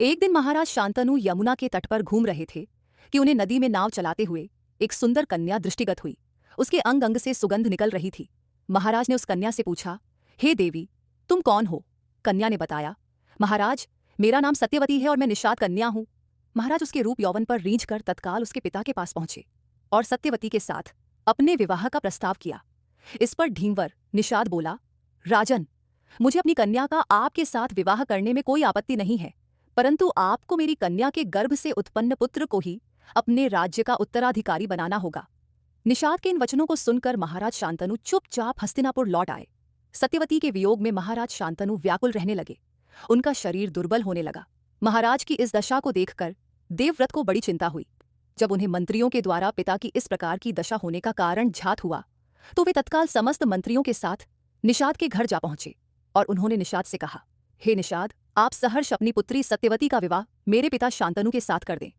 एक दिन महाराज शांतनु यमुना के तट पर घूम रहे थे कि उन्हें नदी में नाव चलाते हुए एक सुंदर कन्या दृष्टिगत हुई। उसके अंग अंग से सुगंध निकल रही थी। महाराज ने उस कन्या से पूछा, हे देवी, तुम कौन हो? कन्या ने बताया, महाराज, मेरा नाम सत्यवती है और मैं निषाद कन्या हूं। महाराज उसके रूप यौवन पर रीझ कर तत्काल उसके पिता के पास पहुंचे और सत्यवती के साथ अपने विवाह का प्रस्ताव किया। इस पर ढींवर निषाद बोला, राजन, मुझे अपनी कन्या का आपके साथ विवाह करने में कोई आपत्ति नहीं है, परंतु आपको मेरी कन्या के गर्भ से उत्पन्न पुत्र को ही अपने राज्य का उत्तराधिकारी बनाना होगा। निषाद के इन वचनों को सुनकर महाराज शांतनु चुपचाप हस्तिनापुर लौट आए। सत्यवती के वियोग में महाराज शांतनु व्याकुल रहने लगे। उनका शरीर दुर्बल होने लगा। महाराज की इस दशा को देखकर देवव्रत को बड़ी चिंता हुई। जब उन्हें मंत्रियों के द्वारा पिता की इस प्रकार की दशा होने का कारण ज्ञात हुआ तो वे तत्काल समस्त मंत्रियों के साथ निषाद के घर जा पहुंचे और उन्होंने निषाद से कहा, हे निषाद, आप सहर्ष अपनी पुत्री सत्यवती का विवाह मेरे पिता शांतनु के साथ कर दें।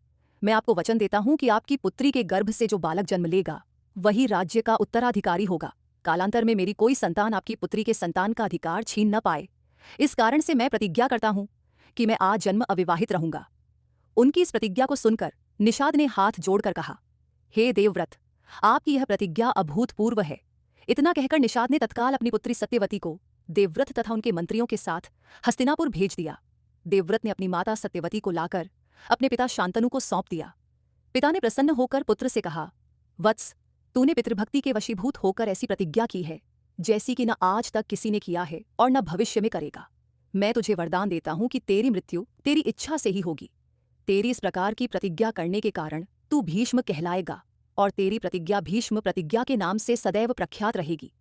मैं आपको वचन देता हूं कि आपकी पुत्री के गर्भ से जो बालक जन्म लेगा वही राज्य का उत्तराधिकारी होगा। कालांतर में मेरी कोई संतान आपकी पुत्री के संतान का अधिकार छीन न पाए, इस कारण से मैं प्रतिज्ञा करता हूं कि मैं आज जन्म अविवाहित रहूंगा। उनकी इस प्रतिज्ञा को सुनकर निषाद ने हाथ जोड़कर कहा, हे देवव्रत, आपकी यह प्रतिज्ञा अभूतपूर्व है। इतना कहकर निषाद ने तत्काल अपनी पुत्री सत्यवती को देवव्रत तथा उनके मंत्रियों के साथ हस्तिनापुर भेज दिया। देवव्रत ने अपनी माता सत्यवती को लाकर अपने पिता शांतनु को सौंप दिया। पिता ने प्रसन्न होकर पुत्र से कहा, वत्स, तूने पितृभक्ति के वशीभूत होकर ऐसी प्रतिज्ञा की है जैसी कि न आज तक किसी ने किया है और न भविष्य में करेगा। मैं तुझे वरदान देता हूं कि तेरी मृत्यु तेरी इच्छा से ही होगी। तेरी इस प्रकार की प्रतिज्ञा करने के कारण तू भीष्म कहलाएगा और तेरी प्रतिज्ञा भीष्म प्रतिज्ञा के नाम से सदैव प्रख्यात रहेगी।